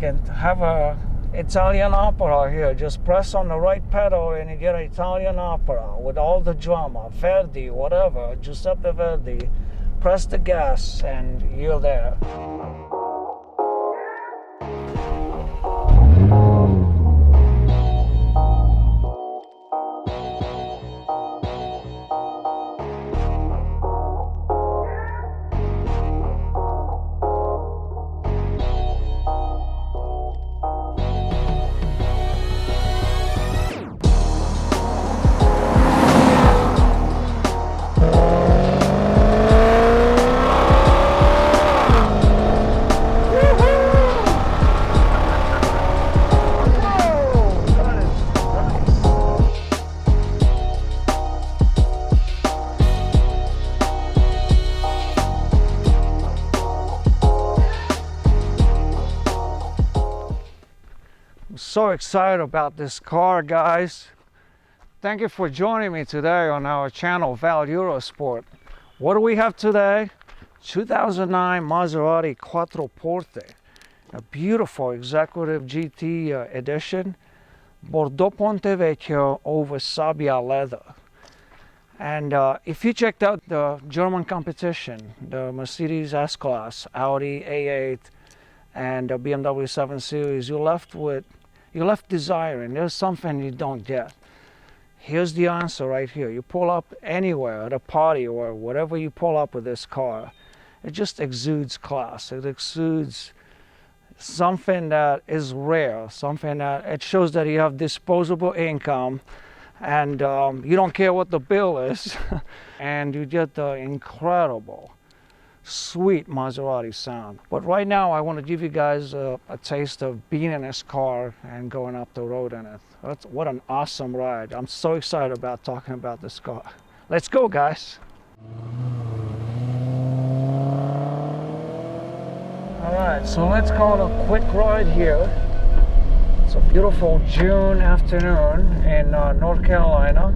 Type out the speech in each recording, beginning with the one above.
can have a Italian opera here. Just press on the right pedal and you get an Italian opera with all the drama. Verdi, whatever, Giuseppe Verdi. Press the gas and you're there. So excited about this car, guys. Thank you for joining me today on our channel Val Eurosport. What do we have today? 2009 Maserati Quattroporte, a beautiful executive GT edition, Bordeaux Ponte Vecchio over Sabia leather. And if you checked out the German competition, the Mercedes S-Class, Audi A8, and the BMW 7 Series, you're left desiring. There's something you don't get. Here's the answer right here. You pull up anywhere at a party or whatever you pull up with this car, it just exudes class. It exudes something that is rare, something that it shows that you have disposable income and you don't care what the bill is and you get the incredible sweet Maserati sound. But right now I want to give you guys a taste of being in this car and going up the road in it. What an awesome ride. I'm so excited about talking about this car. Let's go, guys. Alright, so let's call it a quick ride here. It's a beautiful June afternoon in North Carolina.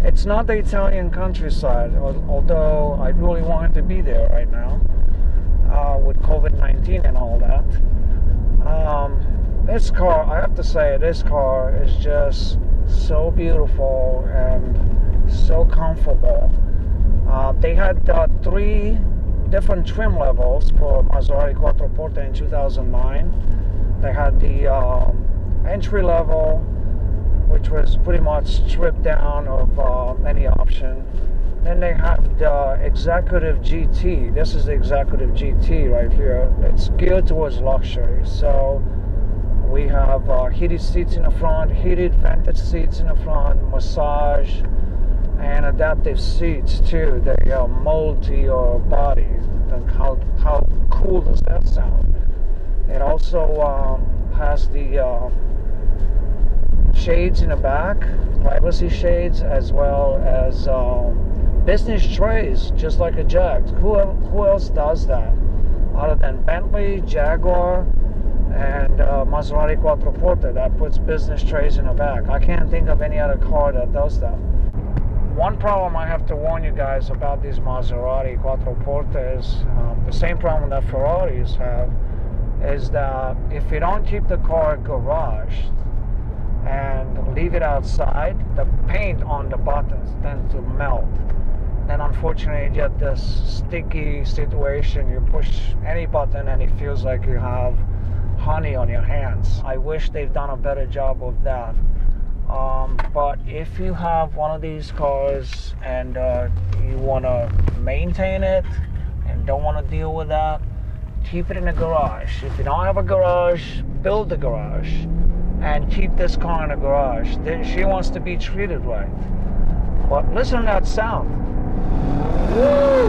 It's not the Italian countryside, although I really wanted to be there right now with COVID-19 and all that. This car, I have to say, this car is just so beautiful and so comfortable. They had 3 different trim levels for Maserati Quattroporte in 2009. They had the entry level, which was pretty much stripped down of any option. Then they have the Executive GT. This is the Executive GT right here. It's geared towards luxury. So we have heated seats in the front, heated vented seats in the front, massage, and adaptive seats too. They mold to your body. And how cool does that sound? It also has the shades in the back, privacy shades, as well as business trays, just like a Jag. Who else does that other than Bentley, Jaguar, and Maserati Quattroporte that puts business trays in the back? I can't think of any other car that does that. One problem I have to warn you guys about these Maserati Quattroporte is the same problem that Ferraris have, is that if you don't keep the car garaged and leave it outside, the paint on the buttons tends to melt. Then unfortunately you get this sticky situation. You push any button and it feels like you have honey on your hands. I wish they've done a better job of that. But if you have one of these cars and you want to maintain it and don't want to deal with that, keep it in a garage. If you don't have a garage, build a garage and keep this car in a garage. She wants to be treated right. But listen to that sound. Woo!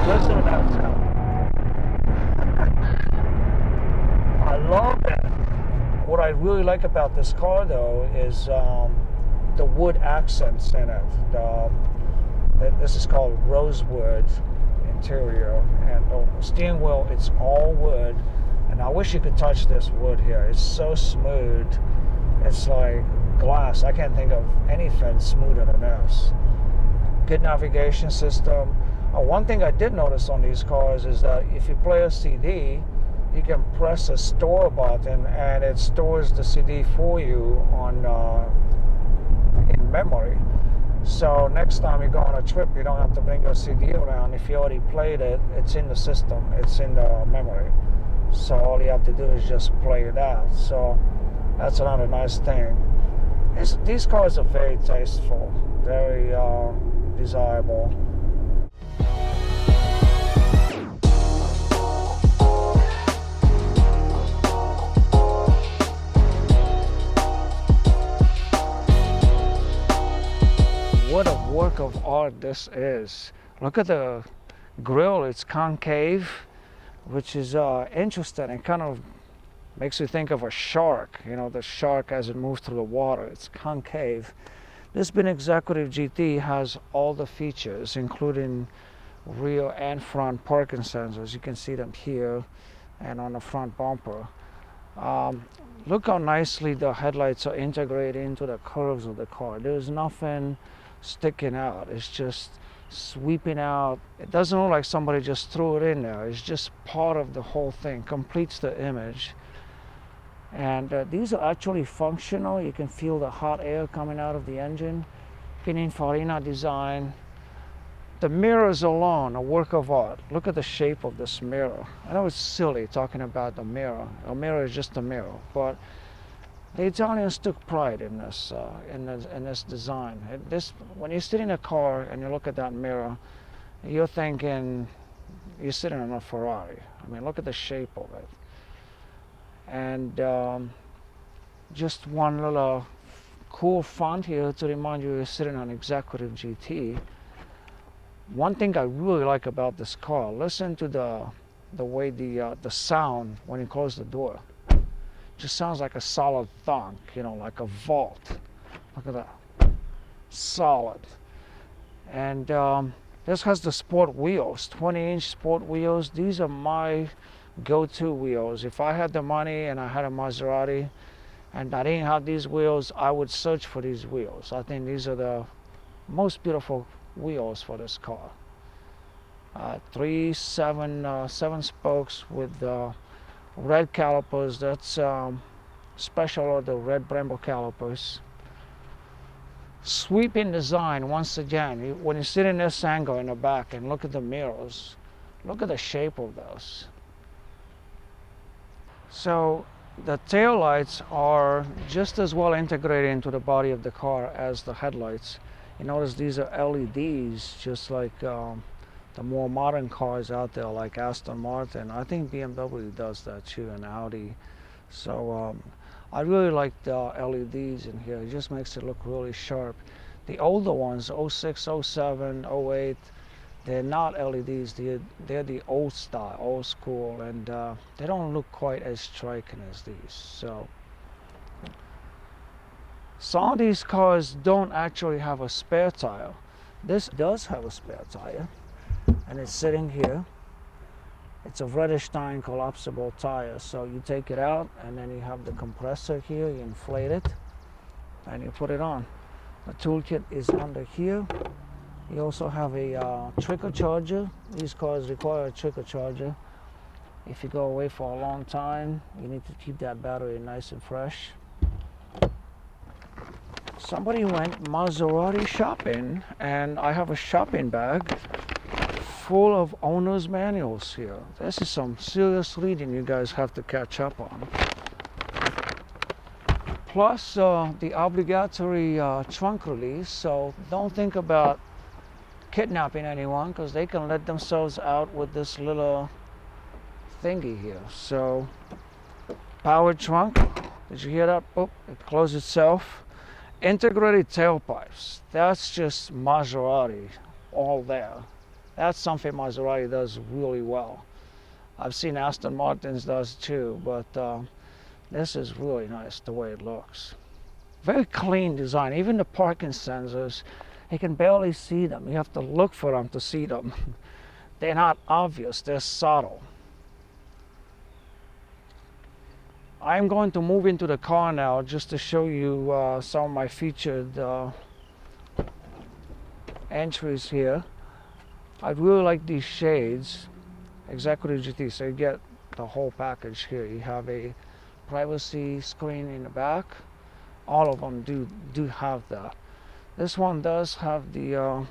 Listen to that sound. I love that. What I really like about this car though is the wood accents in it. This is called rosewood interior, and the steering wheel, it's all wood. And I wish you could touch this wood here. It's so smooth. It's like glass. I can't think of anything smoother than this. Good navigation system. One thing I did notice on these cars is that if you play a CD, you can press a store button and it stores the CD for you on in memory. So next time you go on a trip, you don't have to bring your CD around. If you already played it, it's in the system, it's in the memory. So all you have to do is just play it out. So that's another nice thing. These cars are very tasteful, very desirable. What a work of art this is. Look at the grille, it's concave, which is interesting. It kind of makes you think of a shark, you know, the shark as it moves through the water. It's concave. This Bin Executive GT has all the features, including rear and front parking sensors. You can see them here and on the front bumper. Look how nicely the headlights are integrated into the curves of the car. There's nothing sticking out. It's just sweeping out. It doesn't look like somebody just threw it in there. It's just part of the whole thing, completes the image. And these are actually functional. You can feel the hot air coming out of the engine. Pininfarina design. The mirrors alone, a work of art. Look at the shape of this mirror. I know it's silly talking about the mirror. A mirror is just a mirror, but the Italians took pride in this design. When you sit in a car and you look at that mirror, you're thinking you're sitting in a Ferrari. I mean, look at the shape of it. And just one little cool font here to remind you you're sitting on Executive GT. One thing I really like about this car, listen to the way the sound when you close the door. Just sounds like a solid thunk, you know, like a vault. Look at that, solid. And this has the sport wheels, 20-inch sport wheels. These are my go-to wheels. If I had the money and I had a Maserati and I didn't have these wheels, I would search for these wheels. I think these are the most beautiful wheels for this car. 7 spokes with red calipers. That's special order red Brembo calipers. Sweeping design once again. When you sit in this angle in the back and look at the mirrors, look at the shape of those. So the tail lights are just as well integrated into the body of the car as the headlights. You notice these are LEDs, just like the more modern cars out there like Aston Martin. I think BMW does that too, and Audi. So I really like the LEDs in here. It just makes it look really sharp. The older ones, 06, 07, 08, they're not LEDs. They're the old style, old school, and they don't look quite as striking as these. So some of these cars don't actually have a spare tire. This does have a spare tire, and it's sitting here. It's a Vredestein collapsible tire. So you take it out, and then you have the compressor here. You inflate it, and you put it on. The toolkit is under here. You also have a trigger charger. These cars require a trigger charger. If you go away for a long time, you need to keep that battery nice and fresh. Somebody went Maserati shopping, and I have a shopping bag full of owner's manuals here. This is some serious reading you guys have to catch up on. Plus the obligatory trunk release, so don't think about kidnapping anyone, because they can let themselves out with this little thingy here. So powered trunk, did you hear that? Oh, it closed itself. Integrated tailpipes, that's just Maserati all there. That's something Maserati does really well. I've seen Aston Martins does too, but this is really nice the way it looks. Very clean design. Even the parking sensors, you can barely see them. You have to look for them to see them. They're not obvious, they're subtle. I'm going to move into the car now just to show you some of my featured entries here. I really like these shades, Executive GT. So you get the whole package here. You have a privacy screen in the back. All of them do have that. This one does have the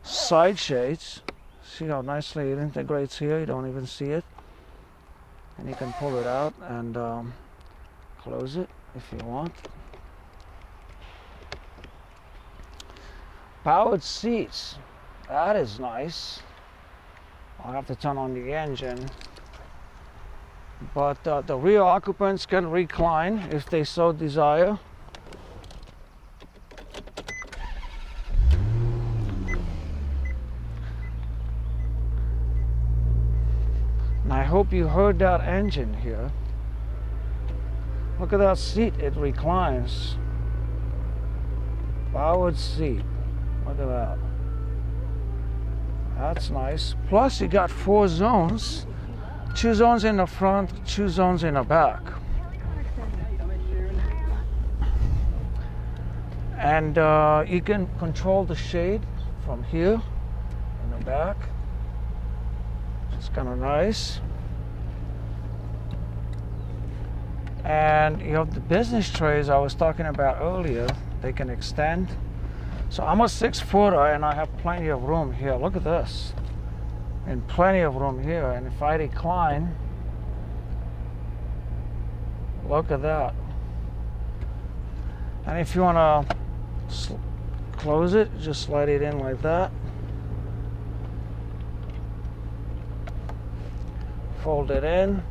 side shades. See how nicely it integrates here? You don't even see it. And you can pull it out and close it if you want. Powered seats. That is nice. I'll have to turn on the engine. But the rear occupants can recline if they so desire. And I hope you heard that engine here. Look at that seat, it reclines. Powered seat. Look at that. That's nice. Plus you got 4 zones. 2 zones in the front, 2 zones in the back. And you can control the shade from here in the back. It's kind of nice. And you have the business trays I was talking about earlier. They can extend. So I'm a 6-footer and I have plenty of room here. Look at this. And plenty of room here. And if I recline, look at that. And if you want to close it, just slide it in like that. Fold it in.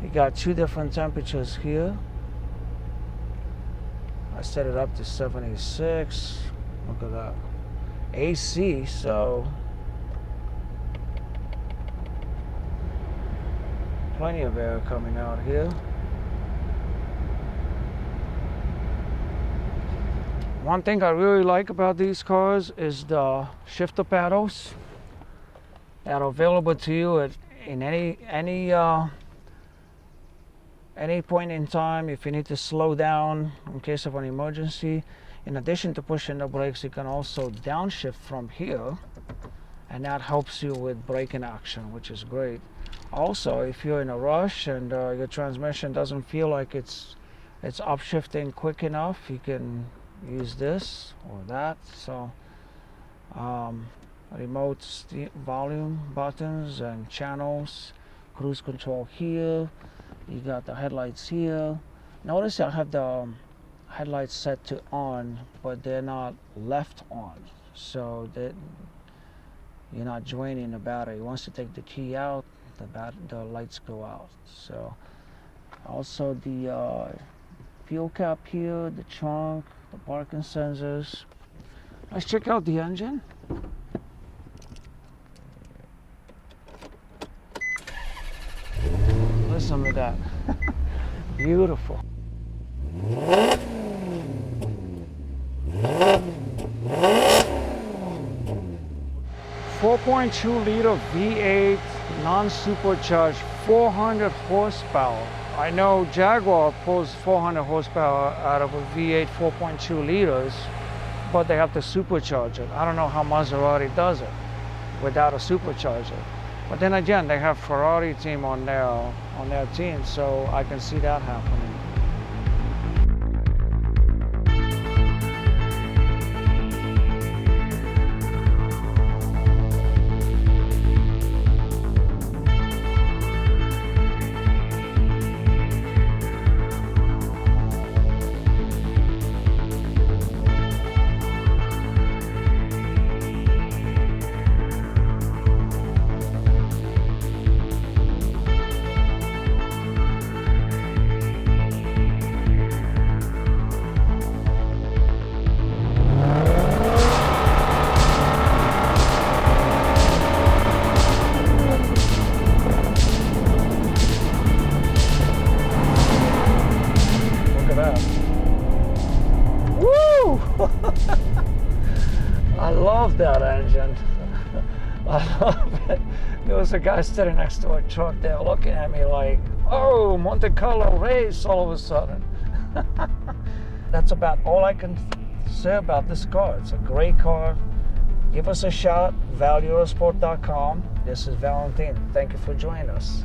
You got 2 different temperatures here. I set it up to 76. Look at that. AC, so plenty of air coming out here. One thing I really like about these cars is the shifter paddles that are available to you at any point in time. If you need to slow down in case of an emergency, in addition to pushing the brakes, you can also downshift from here, and that helps you with braking action, which is great. Also, if you're in a rush and your transmission doesn't feel like it's upshifting quick enough, you can use this or that. So remote volume buttons and channels, cruise control here. You got the headlights here. Notice I have the headlights set to on, but they're not left on, so that you're not draining the battery. Once you take the key out, the lights go out. So also the fuel cap here, the trunk, the parking sensors. Let's check out the engine. Listen to that. Beautiful. 4.2-liter V8 non-supercharged, 400 horsepower. I know Jaguar pulls 400 horsepower out of a V8 4.2 liters, but they have to supercharge it. I don't know how Maserati does it without a supercharger. But then again, they have Ferrari team on their team, so I can see that happening. I love that engine. I love it. There was a guy sitting next to a truck there looking at me like, oh, Monte Carlo race all of a sudden. That's about all I can say about this car. It's a great car. Give us a shot, valeurosport.com. This is Valentin. Thank you for joining us.